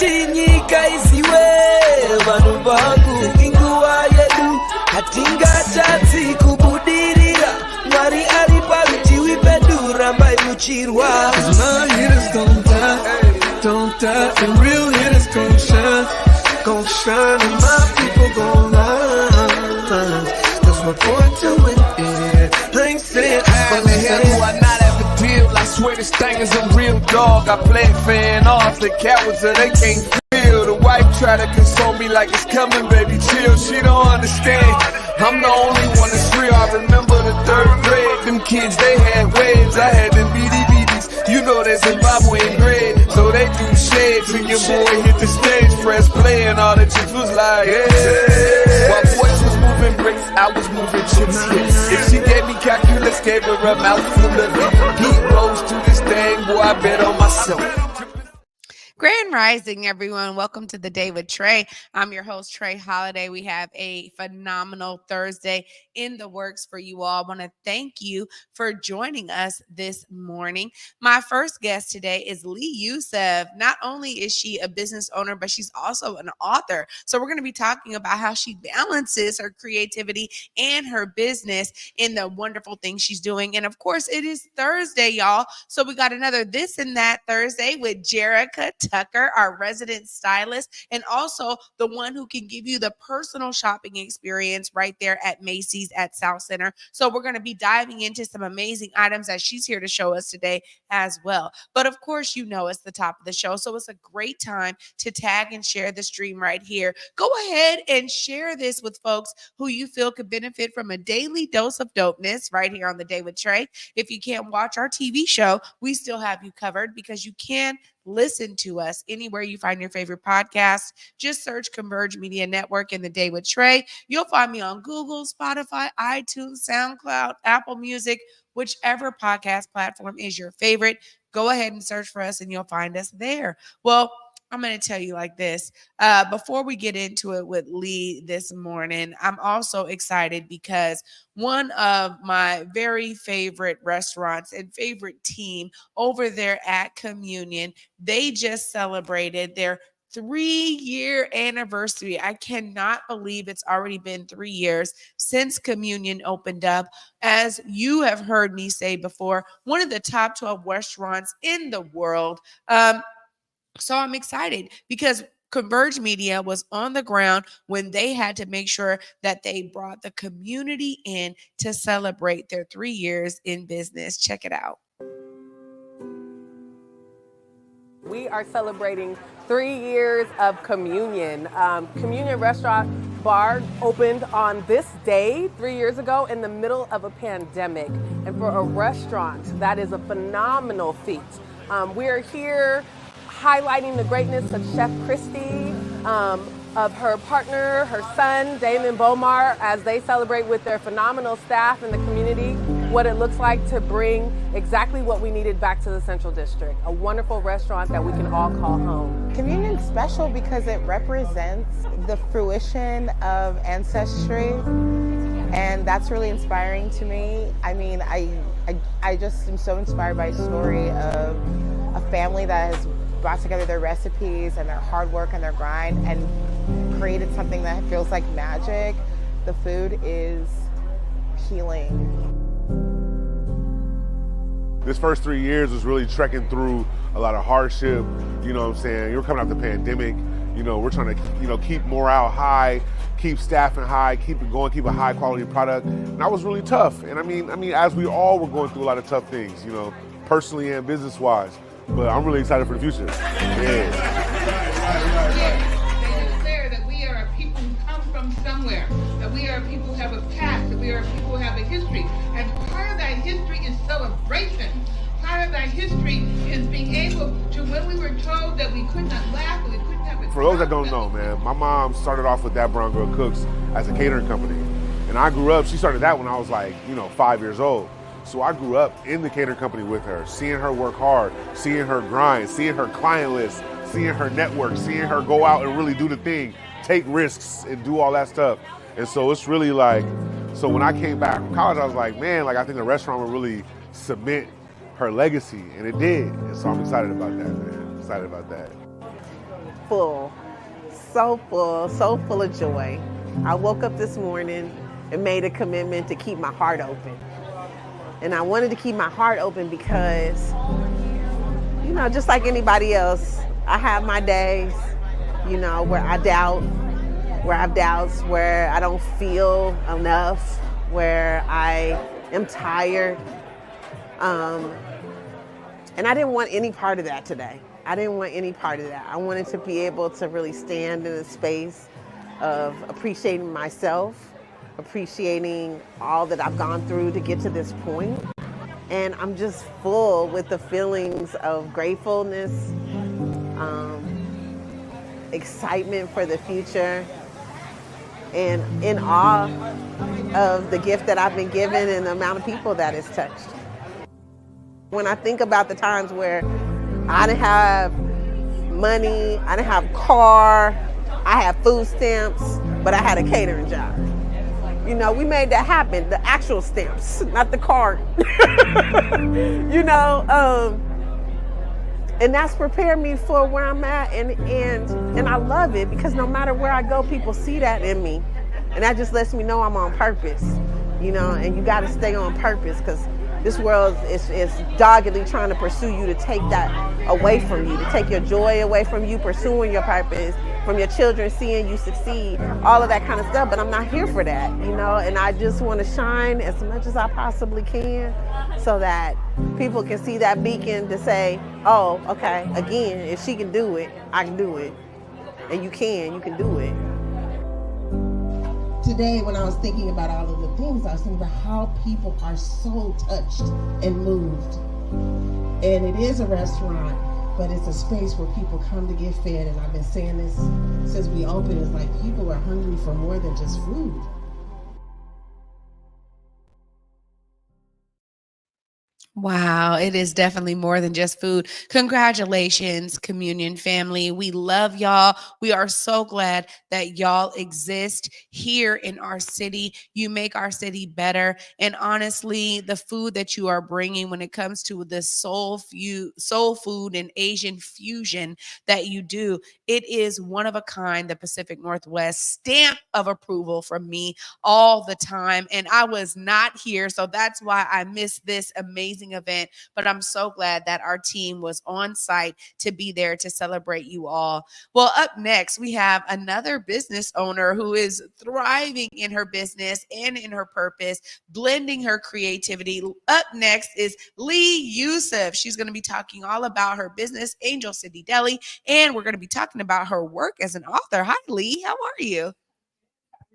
Tinyika isiwe vanhu vangu inguva yedu hatinga chatsi kubudirira Mwari ari parutivi pedu rambai muchirwa. 'Cause my hitters don't die, and real hitters gon' shine, and my people gon' rise. 'Cause we're born to win, yeah. I ain't saying how the hell do I not have a deal? I swear this thing is a real dog. I play fan off the cowards so they can't feel. The wife try to console me like it's coming, baby, chill. She don't understand. I'm the only one that's real. I remember the third grade. Them kids, they had waves. I had them BDBs. You know that Zimbabwean bread. So they do shades and your boy hit the stage. Press play and all the chicks was like, yeah. While boys was moving bricks, I was moving chips. If she gave me calculus, gave her a mouthful of it. Heat rose to this thing, boy, I bet on myself. Grand Rising, everyone. Welcome to The Day with Trae. I'm your host, Trae Holiday. We have a phenomenal Thursday in the works for you all. I want to thank you for joining us this morning. My first guest today is Lee Yusuf. Not only is she a business owner, but she's also an author. So we're going to be talking about how she balances her creativity and her business in the wonderful things she's doing. And of course, it is Thursday, y'all. So we got another This and That Thursday with Jerica Tucker, our resident stylist, and also the one who can give you the personal shopping experience right there at Macy's at South Center. So we're going to be diving into some amazing items that she's here to show us today as well. But of course, you know, it's the top of the show. So it's a great time to tag and share the stream right here. Go ahead and share this with folks who you feel could benefit from a daily dose of dopeness right here on The Day with Trae. If you can't watch our TV show, we still have you covered because you can listen to us anywhere you find your favorite podcast. Just search Converge Media Network and The Day with Trae. You'll find me on Google, Spotify, iTunes, SoundCloud, Apple Music, whichever podcast platform is your favorite. Go ahead and search for us and you'll find us there. Well, I'm going to tell you like this. Before we get into it with Lee this morning, I'm also excited because one of my very favorite restaurants and favorite team over there at Communion, they just celebrated their 3-year anniversary. I cannot believe it's already been 3 years since Communion opened up. As you have heard me say before, one of the top 12 restaurants in the world. So I'm excited because Converge Media was on the ground when they had to make sure that they brought the community in to celebrate their 3 years in business. Check it out. We are celebrating 3 years of Communion. Communion Restaurant Bar opened on this day 3 years ago in the middle of a pandemic. And for a restaurant, that is a phenomenal feat. We are here highlighting the greatness of Chef Christy, of her partner, her son, Damon Bomar, as they celebrate with their phenomenal staff in the community, what it looks like to bring exactly what we needed back to the Central District, a wonderful restaurant that we can all call home. Communion's special because it represents the fruition of ancestry, and that's really inspiring to me. I mean, I just am so inspired by a story of a family that has brought together their recipes and their hard work and their grind and created something that feels like magic. The food is healing. This first 3 years was really trekking through a lot of hardship. You know what I'm saying? You're coming out the pandemic. You know, we're trying to, keep morale high, keep staffing high, keep it going, keep a high quality product. And that was really tough. And I mean, as we all were going through a lot of tough things, personally and business wise. But I'm really excited for the future. Yeah. It's clear that we are a people who come from somewhere, that we are people who have a past, that we are people who have a history. And part of that history is celebration. Part of that history is being able to, when we were told that we could not laugh, and we couldn't have a For those that don't know, man, my mom started off with That Brown Girl Cooks as a catering company. And I grew up, she started that when I was 5 years old. So I grew up in the catering company with her, seeing her work hard, seeing her grind, seeing her client list, seeing her network, seeing her go out and really do the thing, take risks and do all that stuff. And so it's really so when I came back from college, I was like, man, I think the restaurant would really cement her legacy, and it did. And so I'm excited about that, man. Excited about that. full, so full of joy. I woke up this morning and made a commitment to keep my heart open. And I wanted to keep my heart open because, just like anybody else, I have my days, where I doubt, where I have doubts, where I don't feel enough, where I am tired. And I didn't want any part of that today. I didn't want any part of that. I wanted to be able to really stand in a space of appreciating myself, appreciating all that I've gone through to get to this point. And I'm just full with the feelings of gratefulness, excitement for the future, and in awe of the gift that I've been given and the amount of people that it's touched. When I think about the times where I didn't have money, I didn't have a car, I had food stamps, but I had a catering job. We made that happen, the actual stamps, not the card. And that's prepared me for where I'm at, and I love it because no matter where I go, people see that in me. And that just lets me know I'm on purpose, and you gotta stay on purpose because this world is doggedly trying to pursue you to take that away from you, to take your joy away from you pursuing your purpose, from your children seeing you succeed, all of that kind of stuff. But I'm not here for that, and I just want to shine as much as I possibly can so that people can see that beacon to say, oh, okay, again, if she can do it, I can do it. And you can do it. Today, when I was thinking about all of the things, I was thinking about how people are so touched and moved. And it is a restaurant, but it's a space where people come to get fed. And I've been saying this since we opened. It's like people are hungry for more than just food. Wow, it is definitely more than just food. Congratulations, Communion family. We love y'all. We are so glad that y'all exist here in our city. You make our city better. And honestly, the food that you are bringing when it comes to the soul food and Asian fusion that you do, it is one of a kind, the Pacific Northwest stamp of approval from me all the time. And I was not here, so that's why I missed this amazing event, but I'm so glad that our team was on site to be there to celebrate you all. Well, up next, we have another business owner who is thriving in her business and in her purpose, blending her creativity. Up next is Lee Yusuf. She's going to be talking all about her business, Angel City Deli, and we're going to be talking about her work as an author. Hi, Lee. How are you?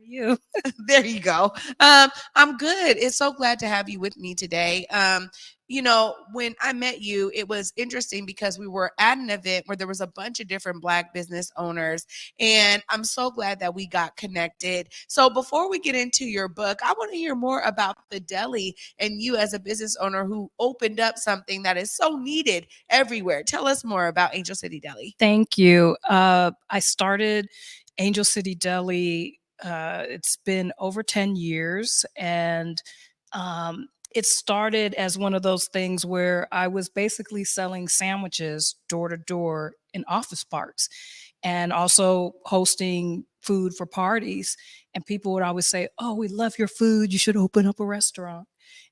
You. There you go. I'm good. It's so glad to have you with me today. When I met you, it was interesting because we were at an event where there was a bunch of different Black business owners, and I'm so glad that we got connected. So before we get into your book, I want to hear more about the deli and you as a business owner who opened up something that is so needed everywhere. Tell us more about Angel City Deli. Thank you. I started Angel City Deli. It's been over 10 years, and it started as one of those things where I was basically selling sandwiches door to door in office parks and also hosting food for parties. And people would always say, "Oh, we love your food. You should open up a restaurant."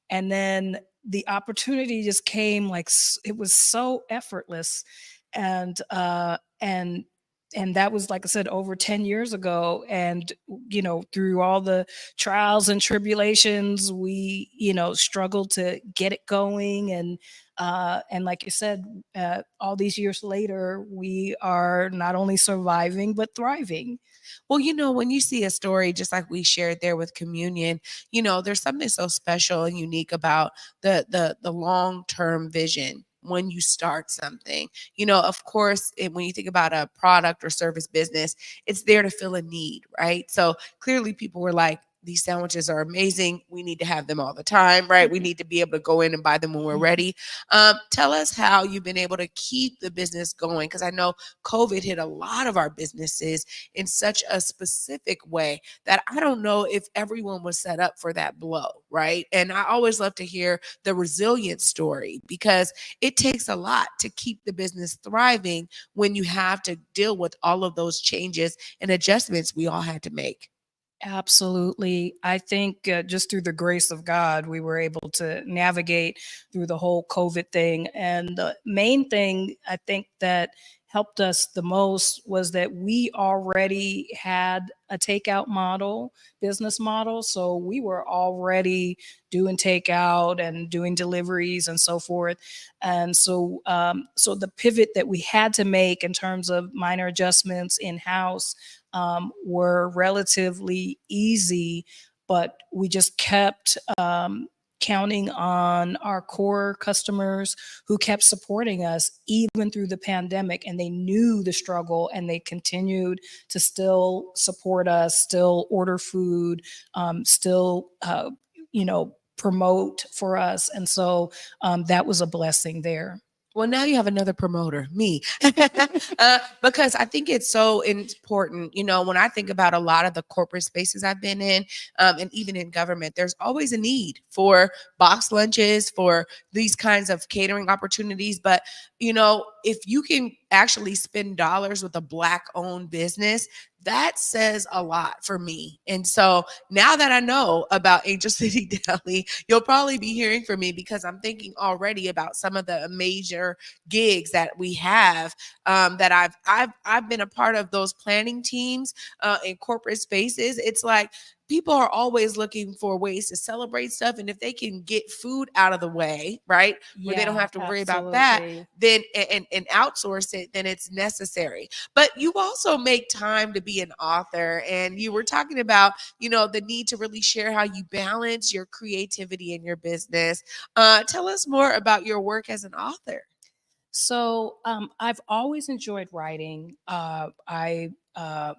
And then the opportunity just came it was so effortless. And, uh, and, and that was, like I said, over 10 years ago. And, through all the trials and tribulations, we, struggled to get it going. And like you said, all these years later, we are not only surviving, but thriving. Well, when you see a story just like we shared there with Communion, there's something so special and unique about the long-term vision when you start something. Of course, when you think about a product or service business, it's there to fill a need, right? So clearly people were like, these sandwiches are amazing. We need to have them all the time, right? We need to be able to go in and buy them when we're ready. Tell us how you've been able to keep the business going, because I know COVID hit a lot of our businesses in such a specific way that I don't know if everyone was set up for that blow, right? And I always love to hear the resilience story, because it takes a lot to keep the business thriving when you have to deal with all of those changes and adjustments we all had to make. Absolutely. I think just through the grace of God, we were able to navigate through the whole COVID thing. And the main thing I think that helped us the most was that we already had a takeout model, business model. So we were already doing takeout and doing deliveries and so forth. And so the pivot that we had to make in terms of minor adjustments in-house were relatively easy, but we just kept counting on our core customers who kept supporting us even through the pandemic, and they knew the struggle and they continued to still support us, still order food, still promote for us. And so that was a blessing there. Well, now you have another promoter, me, because I think it's so important. When I think about a lot of the corporate spaces I've been in, and even in government, there's always a need for box lunches, for these kinds of catering opportunities. But, if you can actually spend dollars with a Black-owned business, that says a lot for me. And so now that I know about Angel City Deli, you'll probably be hearing from me, because I'm thinking already about some of the major gigs that we have, that I've been a part of those planning teams in corporate spaces. It's like people are always looking for ways to celebrate stuff, and if they can get food out of the way, right, where they don't have to worry about that, then and outsource it, then it's necessary. But you also make time to be an author, and you were talking about the need to really share how you balance your creativity in your business. Tell us more about your work as an author. So I've always enjoyed writing. I have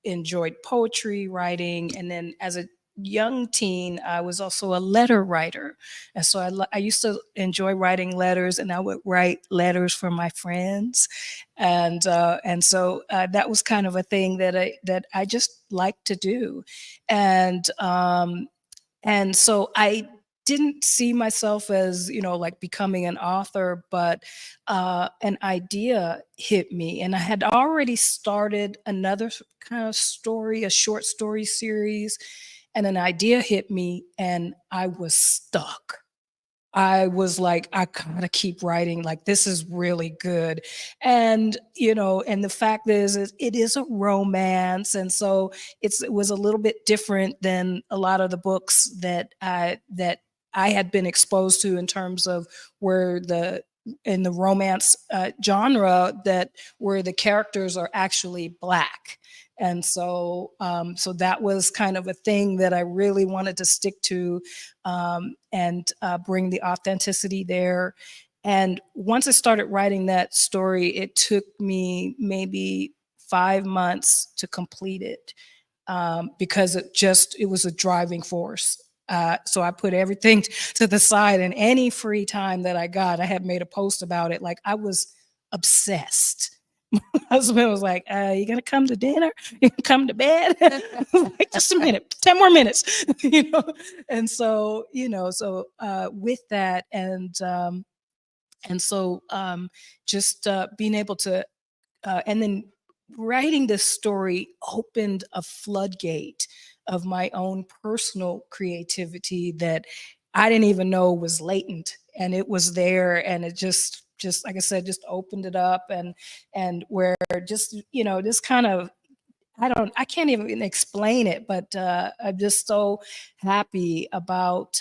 enjoyed poetry writing, and then as a young teen, I was also a letter writer, and so I used to enjoy writing letters, and I would write letters for my friends, and so that was kind of a thing that I just liked to do, and so I didn't see myself as, like becoming an author, but an idea hit me. And I had already started another kind of story, a short story series, and an idea hit me, and I was stuck. I was like, I gotta keep writing. Like, this is really good. And, and the fact is it is a romance. And so it was a little bit different than a lot of the books that I had been exposed to, in terms of in the romance genre, that where the characters are actually Black. And so that was kind of a thing that I really wanted to stick to, and bring the authenticity there. And once I started writing that story, it took me maybe 5 months to complete it, because it was a driving force. So I put everything to the side, and any free time that I got, I had made a post about it. Like, I was obsessed. My husband was like, you gonna come to dinner? You gonna come to bed? Like, just a minute, 10 more minutes, And so, with that, and so just being able to, and then writing this story opened a floodgate of my own personal creativity that I didn't even know was latent, and it was there, and it just like I said, just opened it up, and where just this kind of, I can't even explain it, but I'm just so happy about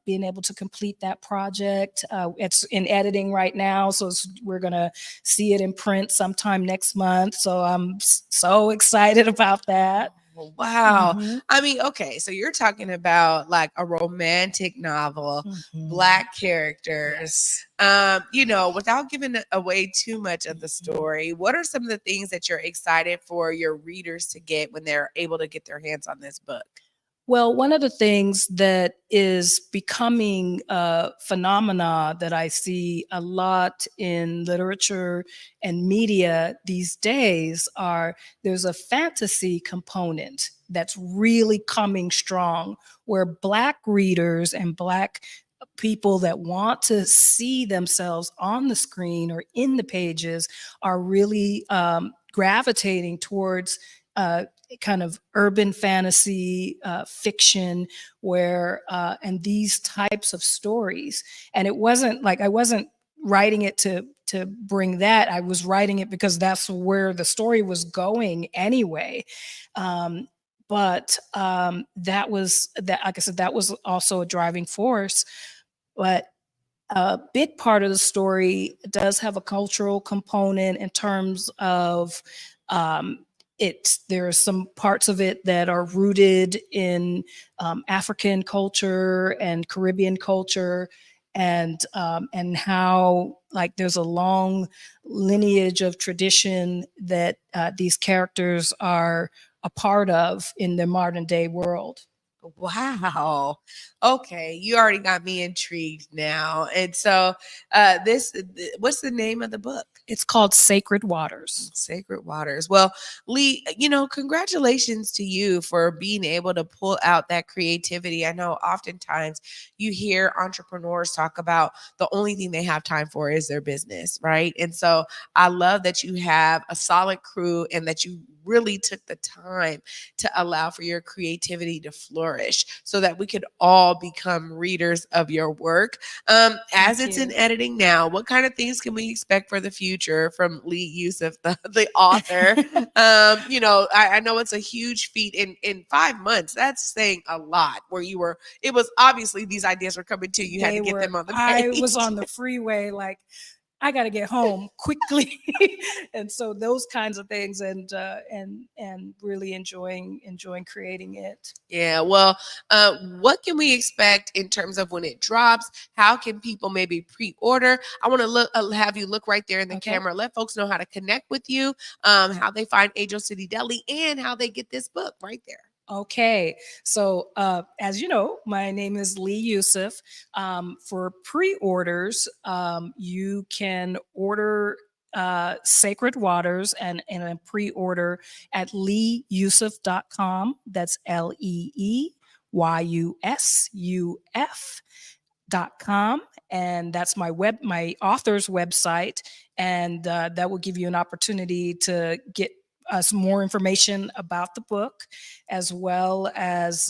being able to complete that project. It's in editing right now, so we're gonna see it in print sometime next month. So I'm so excited about that. Oh, wow. Mhm. I mean, okay, so you're talking about like a romantic novel, Mhm. Black characters. Yes. Without giving away too much of the story, what are some of the things that you're excited for your readers to get when they're able to get their hands on this book? Well, one of the things that is becoming a phenomena that I see a lot in literature and media these days are there's a fantasy component that's really coming strong, where Black readers and Black people that want to see themselves on the screen or in the pages are really gravitating towards kind of urban fantasy fiction, where and these types of stories. And it wasn't like I wasn't writing it to bring that. I was writing it because that's where the story was going anyway. But that was that, like I said, that was also a driving force. But a big part of the story does have a cultural component in terms of there are some parts of it that are rooted in African culture and Caribbean culture, and how like there's a long lineage of tradition that these characters are a part of in the modern day world. Wow. Okay, you already got me intrigued now. And so what's the name of the book? It's called Sacred Waters. Sacred Waters. Well, Lee, congratulations to you for being able to pull out that creativity. I know oftentimes you hear entrepreneurs talk about the only thing they have time for is their business, right? And so I love that you have a solid crew and that you really took the time to allow for your creativity to flourish so that we could all become readers of your work. As it's in editing now, what kind of things can we expect for the future from Lee Yusuf, the author? I know it's a huge feat in 5 months. That's saying a lot, where it was obviously these ideas were coming to you, had to get them on the page. I was on the freeway like, I got to get home quickly. And so those kinds of things, and really enjoying creating it. Yeah. Well, what can we expect in terms of when it drops? How can people maybe pre-order? I want to have you look right there in the camera. Let folks know how to connect with you, how they find Angel City Deli, and how they get this book right there. Okay, so as you know, my name is Lee Yusuf. For pre-orders, you can order Sacred Waters and a pre-order at leeyusuf.com. That's LeeYusuf.com. And that's my author's website. And that will give you an opportunity to get some more information about the book, as well as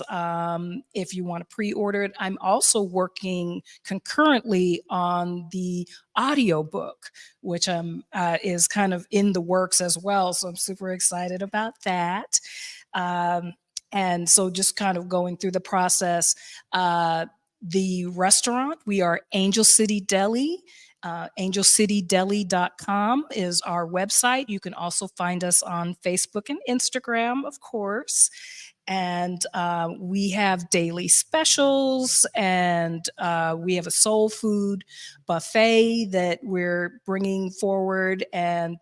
if you want to pre-order it. I'm also working concurrently on the audiobook, which is kind of in the works as well. So I'm super excited about that. And so just kind of going through the process. The restaurant, we are Angel City Deli. AngelCityDeli.com is our website. You can also find us on Facebook and Instagram, of course. And we have daily specials, and we have a soul food buffet that we're bringing forward. And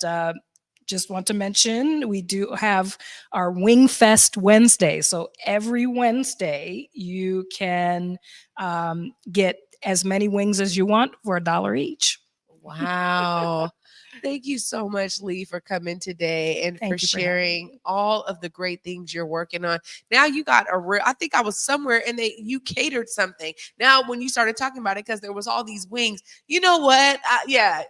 just want to mention, we do have our Wing Fest Wednesday. So every Wednesday, you can get as many wings as you want for $1 each. Wow. Thank you so much, Lee, for coming today and for sharing all of the great things you're working on. Now you got I think I was somewhere and you catered something. Now, when you started talking about it, because there was all these wings, you know what?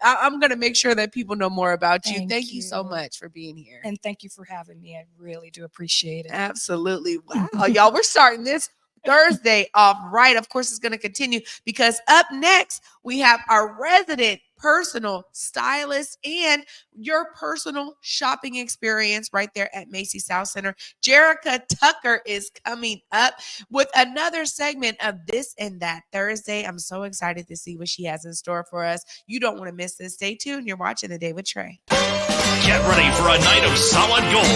I'm going to make sure that people know more about you. Thank you so much for being here. And thank you for having me. I really do appreciate it. Absolutely. Wow. Y'all, we're starting this Thursday off right. Of course, it's going to continue because up next, we have our resident personal stylist and your personal shopping experience right there at Macy's South Center. Jerica Tucker is coming up with another segment of This and That Thursday. I'm so excited to see what she has in store for us. You don't want to miss this. Stay tuned. You're watching The Day with Trae. Get ready for a night of solid gold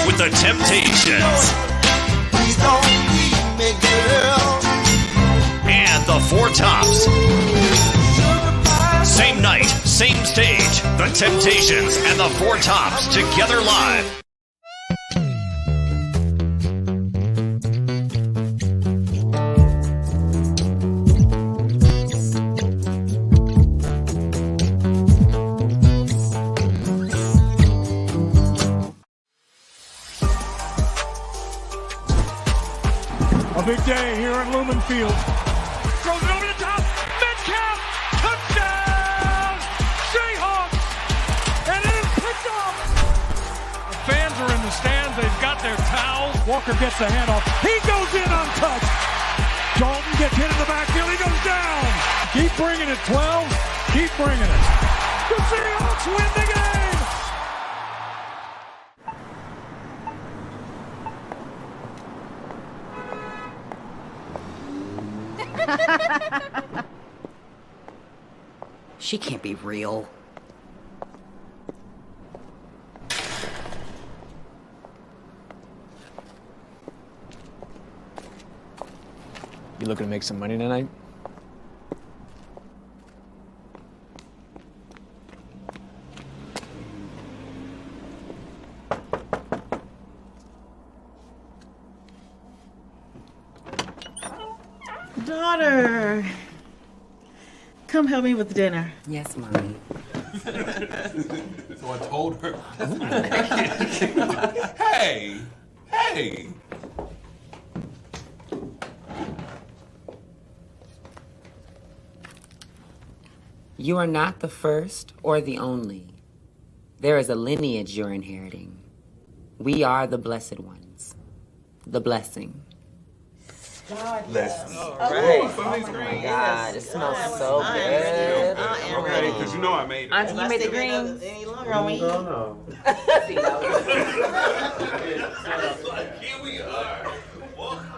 with the Temptations and the Four Tops. Same night, same stage. The Temptations and the Four Tops together live. big day here at Lumen Field. Throws it over the top. Metcalf. Touchdown. Seahawks. And it is picked off. The fans are in the stands. They've got their towels. Walker gets the handoff. He goes in untouched. Dalton gets hit in the backfield. He goes down. Keep bringing it, 12. Keep bringing it. The Seahawks win the game. She can't be real. You looking to make some money tonight? Daughter, come help me with dinner. Yes, Mommy. So I told her. Hey, hey. You are not the first or the only. There is a lineage you're inheriting. We are the blessed ones. The blessing. God, Listen. All right. Oh my God, it smells so I good. I'm ready, because you know I made it. Auntie, you made the green. Any longer on me? No. See, that was Here we are. Welcome.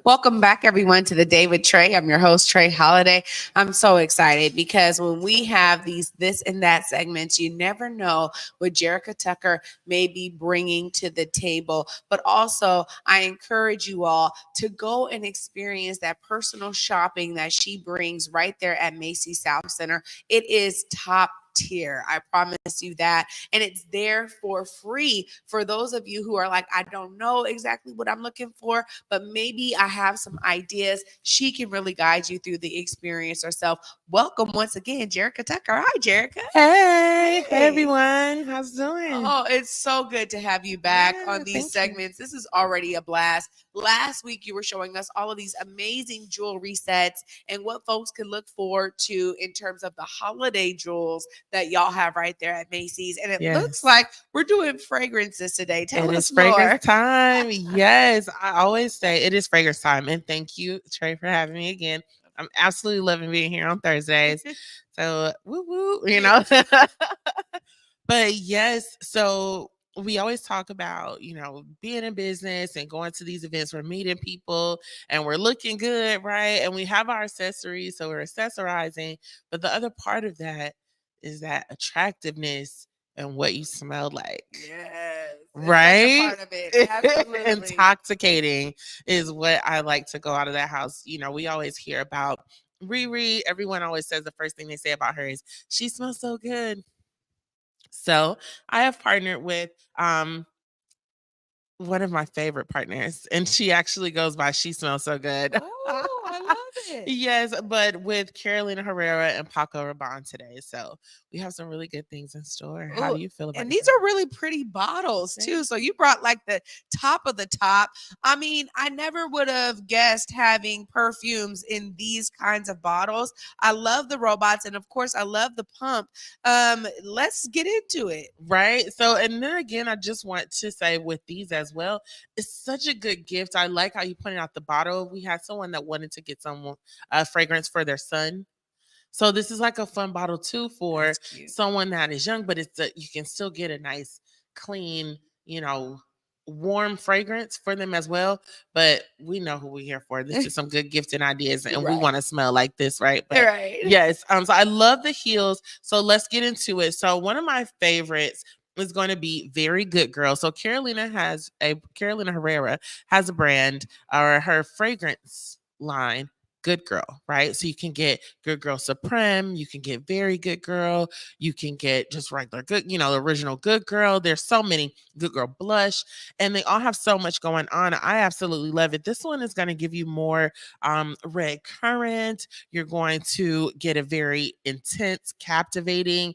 Welcome back, everyone, to the Day with Trae. I'm your host, Trae Holiday. I'm so excited because when we have these this and that segments, you never know what Jerica Tucker may be bringing to the table. But also, I encourage you all to go and experience that personal shopping that she brings right there at Macy's South Center. It is top tier. I promise you that. And it's there for free for those of you who are like, I don't know exactly what I'm looking for, but maybe I have some ideas. She can really guide you through the experience herself. Welcome once again, Jerica Tucker. Hi, Jerica. Hey everyone. How's it doing? Oh, it's so good to have you back on these thank you. segments. This is already a blast. Last week, you were showing us all of these amazing jewelry sets and what folks can look forward to in terms of the holiday jewels that y'all have right there at Macy's. And it looks like we're doing fragrances today. Tell It us is more. fragrance time. Yes, I always say it is fragrance time. And thank you, Trae, for having me again. I'm absolutely loving being here on Thursdays. So woo woo, you know. But yes, so we always talk about, being in business and going to these events. We're meeting people and we're looking good, right? And we have our accessories, so we're accessorizing. But the other part of that is that attractiveness and what you smell like. Yes. Right? That's a part of it. Absolutely. Intoxicating is what I like to go out of that house. We always hear about Riri. Everyone always says the first thing they say about her is, she smells so good. So I have partnered with one of my favorite partners, and she actually goes by She Smells So Good. Oh, I love it. Yes, but with Carolina Herrera and Paco Rabanne today. So we have some really good things in store. How do you feel about it? And these are really pretty bottles too. So you brought like the top of the top. I mean, I never would have guessed having perfumes in these kinds of bottles. I love the robots, and of course I love the pump. Let's get into it. Right. So, and then again, I just want to say with these as well, it's such a good gift. I like how you pointed out the bottle. We had someone that wanted to get someone fragrance for their son. So this is like a fun bottle too for someone that is young, but you can still get a nice, clean, warm fragrance for them as well. But we know who we're here for. This is some good gifting ideas, and we want to smell like this, right? But right. Yes. So I love the heels. So let's get into it. So one of my favorites is going to be Very Good Girl. So Carolina Herrera has a brand, or her fragrance line good girl, right? So you can get good girl supreme, you can get very good girl, you can get just regular good, the original good girl. There's so many good girl blush, and they all have so much going on. I absolutely love it. This one is going to give you more red currant. You're going to get a very intense, captivating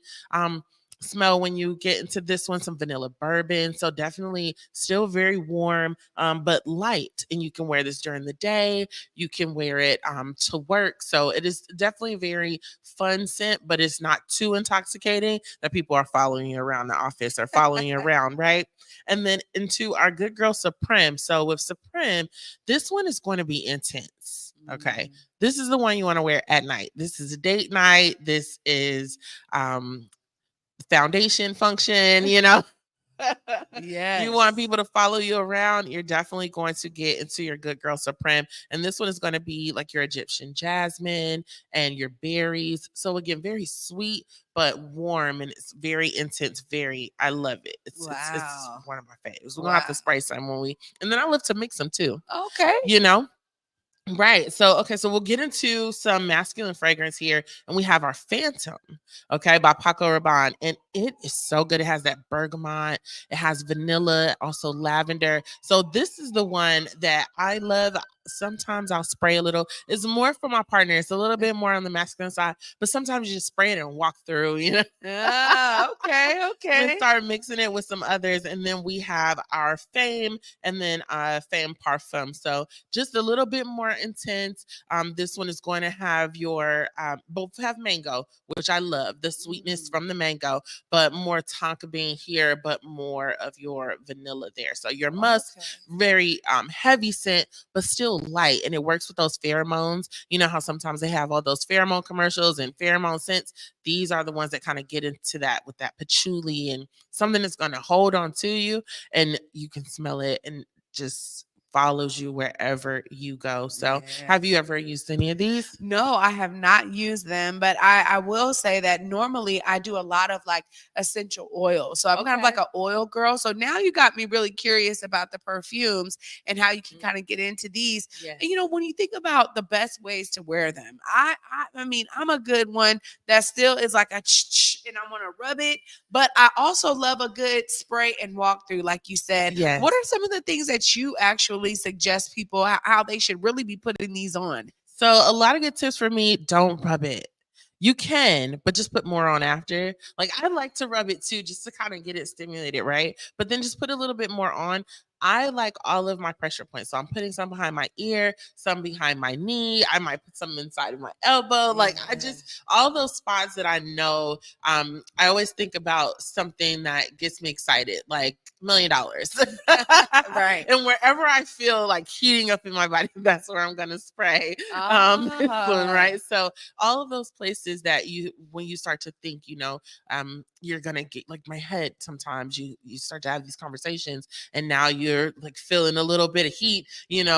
smell when you get into this one. Some vanilla bourbon, so definitely still very warm, but light. And you can wear this during the day, you can wear it to work. So it is definitely a very fun scent, but it's not too intoxicating that people are following you around the office or following you around, right? And then into our good girl supreme. So with supreme, this one is going to be intense. Okay, this is the one you want to wear at night. This is a date night. This is foundation function, Yes. You want people to follow you around, you're definitely going to get into your good girl supreme. And this one is going to be like your Egyptian jasmine and your berries. So again, very sweet but warm, and it's very intense. I love it. It's one of my favorites. We're gonna have to spray some and then I love to mix them too. Okay. Right. So, okay. So we'll get into some masculine fragrance here, and we have our Phantom, okay, by Paco Rabanne, and it is so good. It has that bergamot, it has vanilla, also lavender. So this is the one that I love. Sometimes I'll spray a little. It's more for my partner. It's a little bit more on the masculine side, but sometimes you just spray it and walk through, Okay. And start mixing it with some others. And then we have our Fame, and then Fame Parfum. So just a little bit more intense. This one is going to have your both have mango, which I love, the sweetness from the mango, but more tonka bean here, but more of your vanilla there. So your musk, very heavy scent, but still light, and it works with those pheromones. You know how sometimes they have all those pheromone commercials and pheromone scents. These are the ones that kind of get into that with that patchouli and something that's going to hold on to you, and you can smell it and just follows you wherever you go. So have you ever used any of these? No, I have not used them, but I will say that normally I do a lot of like essential oils. So I'm kind of like an oil girl. So now you got me really curious about the perfumes and how you can kind of get into these. Yes. And when you think about the best ways to wear them, I mean, I'm a good one that still is like a and I want to rub it, but I also love a good spray and walk through, like you said. Yes. What are some of the things that you actually suggest people how they should really be putting these on? So a lot of good tips for me: don't rub it. You can, but just put more on after. Like I like to rub it too, just to kind of get it stimulated, right? But then just put a little bit more on. I like all of my pressure points. So I'm putting some behind my ear, some behind my knee. I might put some inside of my elbow. Like I just, all those spots that I know, I always think about something that gets me excited, like $1 million. Right. And wherever I feel like heating up in my body, that's where I'm going to spray. This one, right? So all of those places that when you start to think, you're going to get, like my head, sometimes you start to have these conversations, and now you're like feeling a little bit of heat,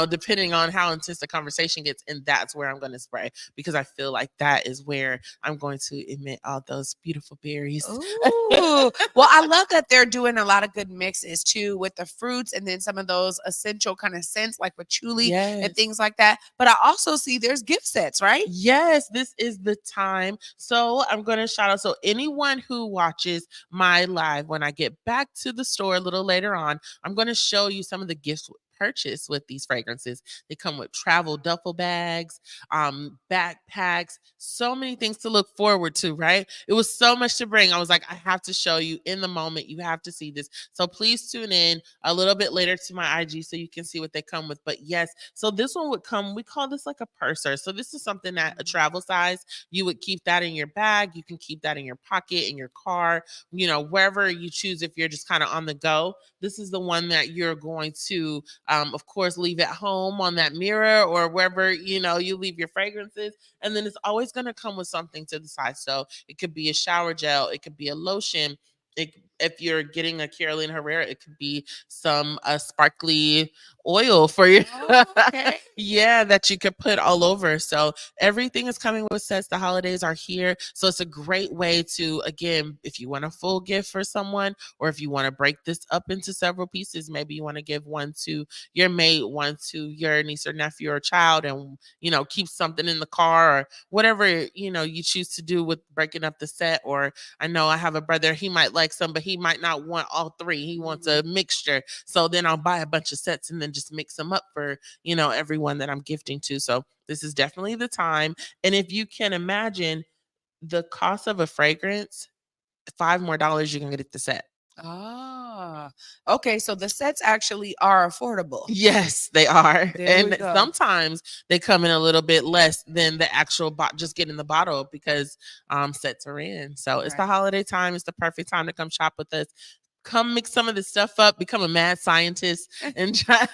depending on how intense the conversation gets. And that's where I'm going to spray, because I feel like that is where I'm going to emit all those beautiful berries. Ooh. Well, I love that they're doing a lot of good mixes too with the fruits, and then some of those essential kind of scents like patchouli and things like that. But I also see there's gift sets, right? Yes, this is the time. So I'm going to shout out. So anyone who watches my live, when I get back to the store a little later on, I'm going to show you some of the gifts purchase with these fragrances. They come with travel duffel bags, backpacks, so many things to look forward to, right? It was so much to bring. I was like, I have to show you in the moment. You have to see this. So please tune in a little bit later to my IG so you can see what they come with. But yes, so this one would come, we call this like a purser. So this is something that a travel size, you would keep that in your bag. You can keep that in your pocket, in your car, wherever you choose. If you're just kind of on the go, this is the one that you're going to of course, leave at home on that mirror or wherever, you leave your fragrances. And then it's always going to come with something to the side. So it could be a shower gel. It could be a lotion. If you're getting a Carolina Herrera, it could be some sparkly oil for you. Okay. Yeah, that you could put all over. So everything is coming with sets. The holidays are here. So it's a great way to, again, if you want a full gift for someone, or if you want to break this up into several pieces, maybe you want to give one to your mate, one to your niece or nephew or child, and, you know, keep something in the car or whatever, you know, you choose to do with breaking up the set. Or I know I have a brother, he might like some, but he might not want all three. He wants a mixture. So then I'll buy a bunch of sets and then just mix them up for, you know, everyone that I'm gifting to. So this is definitely the time. And if you can imagine the cost of a fragrance, $5 more, you can get the set. Ah, okay. So the sets actually are affordable. Yes, they are. There we And go. sometimes they come in a little bit less than the actual just getting the bottle, because sets are in. So it's the holiday time. It's the perfect time to come shop with us. Come mix some of this stuff up, become a mad scientist, and try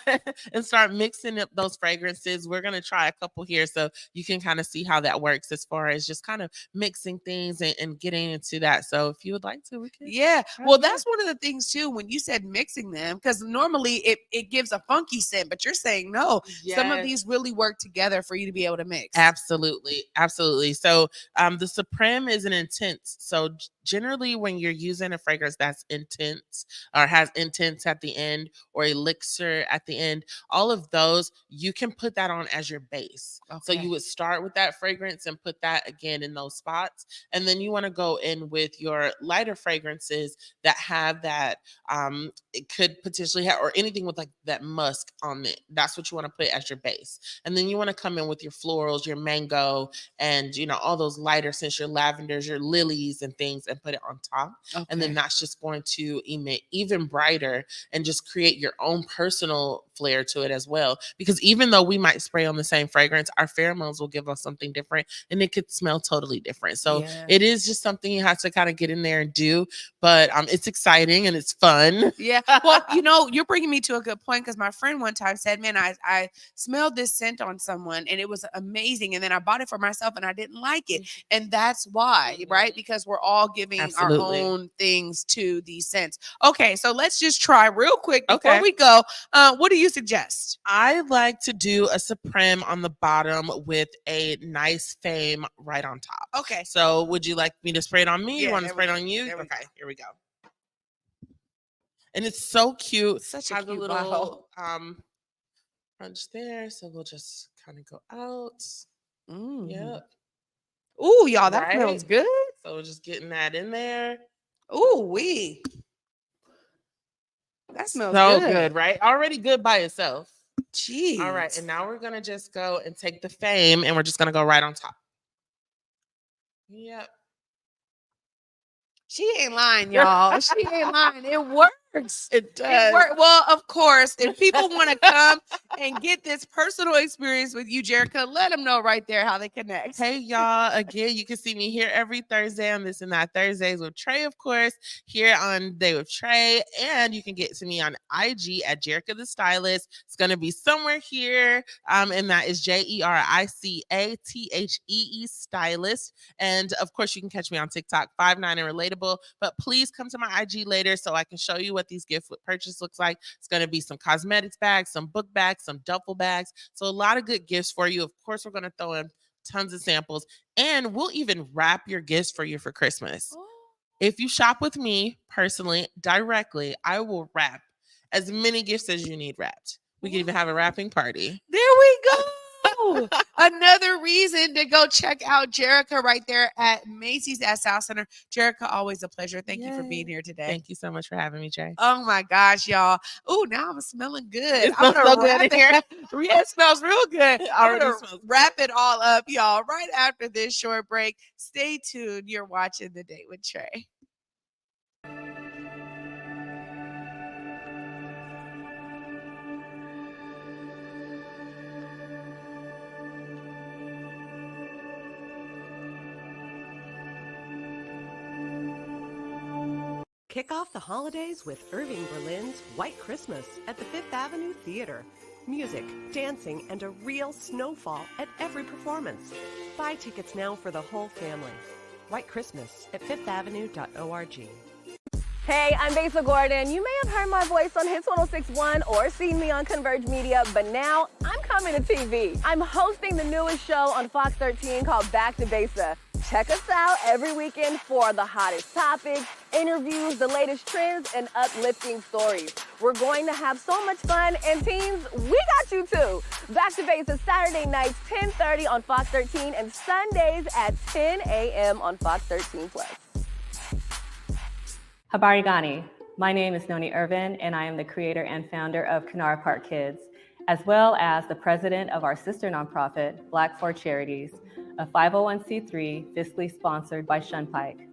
and start mixing up those fragrances. We're going to try a couple here so you can kind of see how that works as far as just kind of mixing things and getting into that. So if you would like to, we can. Yeah. Well, that's one of the things too, when you said mixing them, because normally it gives a funky scent, but you're saying no, some of Yes. these really work together for you to be able to mix. Absolutely. Absolutely. So the Supreme is an intense. So generally when you're using a fragrance that's intense or has intense at the end, or elixir at the end, all of those, you can put that on as your base. So Okay. you would start with that fragrance and put that again in those spots. And then you want to go in with your lighter fragrances that have that, it could potentially have, or anything with like that musk on it. That's what you want to put as your base. And then you want to come in with your florals, your mango, and, you know, all those lighter scents, your lavenders, your lilies and things, and put it on top. Okay. And then that's just going to emit even brighter and just create your own personal flair to it as well. Because even though we might spray on the same fragrance, our pheromones will give us something different, and it could smell totally different. So Yeah. it is just something you have to kind of get in there and do. But it's exciting and it's fun. Yeah. Well, you know, you're bringing me to a good point, because my friend one time said, man, I smelled this scent on someone and it was amazing. And then I bought it for myself and I didn't like it. And that's why, right? Because we're all giving Absolutely. our own things to these scents. Okay. So let's just try real quick before Okay. we go. What do you suggest? I like to do a Supreme on the bottom with a nice Fame right on top. Okay. So would you like me to spray it on me? Yeah, You want to there spray we it on you? There we Okay, here we go. And it's so cute. Such a Has cute little bottle. punch there. So we'll just kind of go out. Mm. Yep. Ooh, y'all, that Right? smells good. So we're just getting that in there. Ooh, that smells So good, right? Already good by itself. Jeez. All right, and now we're gonna just go and take the Fame, and we're just gonna go right on top. Yep. She ain't lying, y'all. She ain't lying. It works. It does. Well, of course, if people want to come and get this personal experience with you, Jerica, let them know right there how they connect. Hey, y'all. Again, you can see me here every Thursday on This and That Thursdays with Trae, of course, here on Day with Trae. And you can get to me on IG at Jerica the Stylist. It's going to be somewhere here. And that is JericaThee Stylist. And of course, you can catch me on TikTok, 5'9" and Relatable. But please come to my IG later so I can show you what these gift purchase looks like. It's going to be some cosmetics bags, some book bags, some duffel bags. So a lot of good gifts for you. Of course, we're going to throw in tons of samples, and we'll even wrap your gifts for you for Christmas. Oh. If you shop with me personally, directly, I will wrap as many gifts as you need wrapped. We can even have a wrapping party. There we go. Another reason to go check out Jerica right there at Macy's at South Center. Jerica, always a pleasure. Thank you for being here today. Thank you so much for having me, Trae. Oh my gosh, y'all. Oh, now I'm smelling good. It smells so good in here. Yeah, it smells real good. It I'm already gonna smells good. wrap it all up, y'all, right after this short break. Stay tuned. You're watching The Date with Trae. Kick off the holidays with Irving Berlin's White Christmas at the Fifth Avenue Theater. Music, dancing, and a real snowfall at every performance. Buy tickets now for the whole family. White Christmas at fifthavenue.org. Hey, I'm Besa Gordon. You may have heard my voice on Hits 106.1 or seen me on Converge Media, but now I'm coming to TV. I'm hosting the newest show on Fox 13 called Back to Besa. Check us out every weekend for the hottest topics, interviews, the latest trends, and uplifting stories. We're going to have so much fun, and teens, we got you too. Back to Besa Saturday nights 10:30 on Fox 13 and Sundays at 10 a.m. on Fox 13 Plus. Habari Gani. My name is Noni Irvin, and I am the creator and founder of Kanara Park Kids, as well as the president of our sister nonprofit, Black for Charities, a 501c3 fiscally sponsored by Shunpike.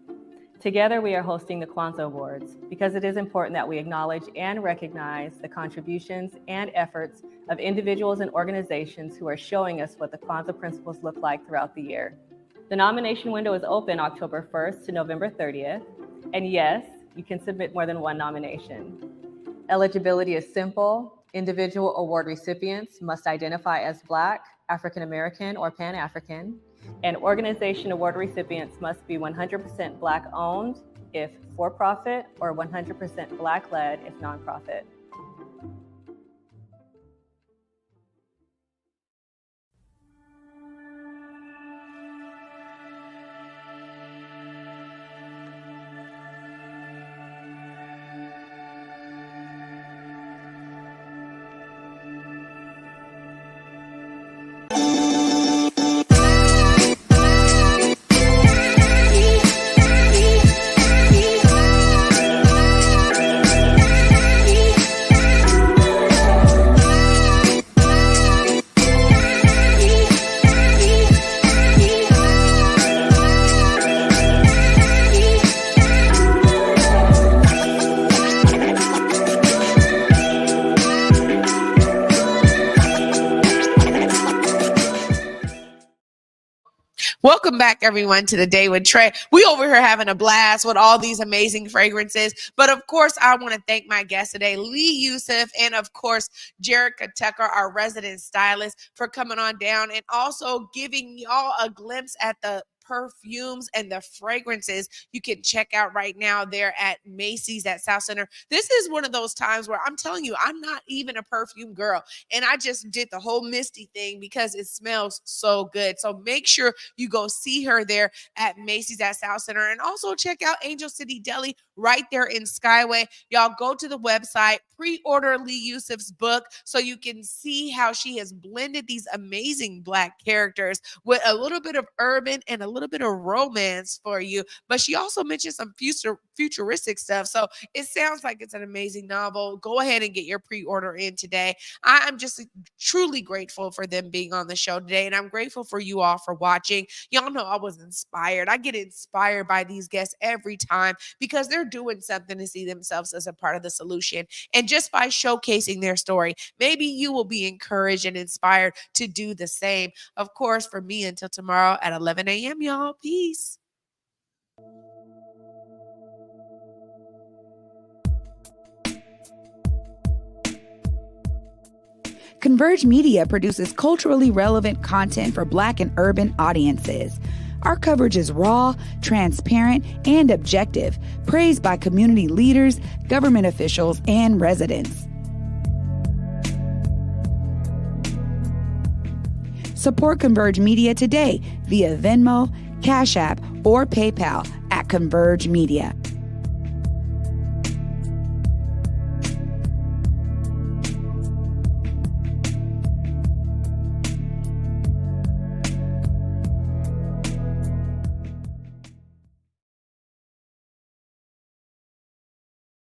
Together, we are hosting the Kwanzaa Awards because it is important that we acknowledge and recognize the contributions and efforts of individuals and organizations who are showing us what the Kwanzaa principles look like throughout the year. The nomination window is open October 1st to November 30th, and yes, you can submit more than one nomination. Eligibility is simple. Individual award recipients must identify as Black, African American, or Pan-African, and organization award recipients must be 100% Black owned if for-profit or 100% Black led if nonprofit. Welcome back, everyone, to the Day with Trae. We over here having a blast with all these amazing fragrances. But of course, I want to thank my guest today, Lee Yusuf, and of course, Jerica Tucker, our resident stylist, for coming on down and also giving y'all a glimpse at the perfumes and the fragrances you can check out right now there at Macy's at South Center. This is one of those times where I'm telling you, I'm not even a perfume girl, and I just did the whole Misty thing because it smells so good. So make sure you go see her there at Macy's at South Center, and also check out Angel City Deli right there in Skyway. Y'all go to the website, pre-order Lee Yusuf's book so you can see how she has blended these amazing Black characters with a little bit of urban and a little bit of romance for you. But she also mentioned some futuristic stuff. So it sounds like it's an amazing novel. Go ahead and get your pre-order in today. I'm just truly grateful for them being on the show today, and I'm grateful for you all for watching. Y'all know I was inspired. I get inspired by these guests every time because they're doing something to see themselves as a part of the solution. And just by showcasing their story, maybe you will be encouraged and inspired to do the same. Of course, for me, until tomorrow at 11 a.m., y'all. Peace. Converge Media produces culturally relevant content for Black and urban audiences. Our coverage is raw, transparent, and objective, praised by community leaders, government officials, and residents. Support Converge Media today via Venmo, Cash App, or PayPal at Converge Media.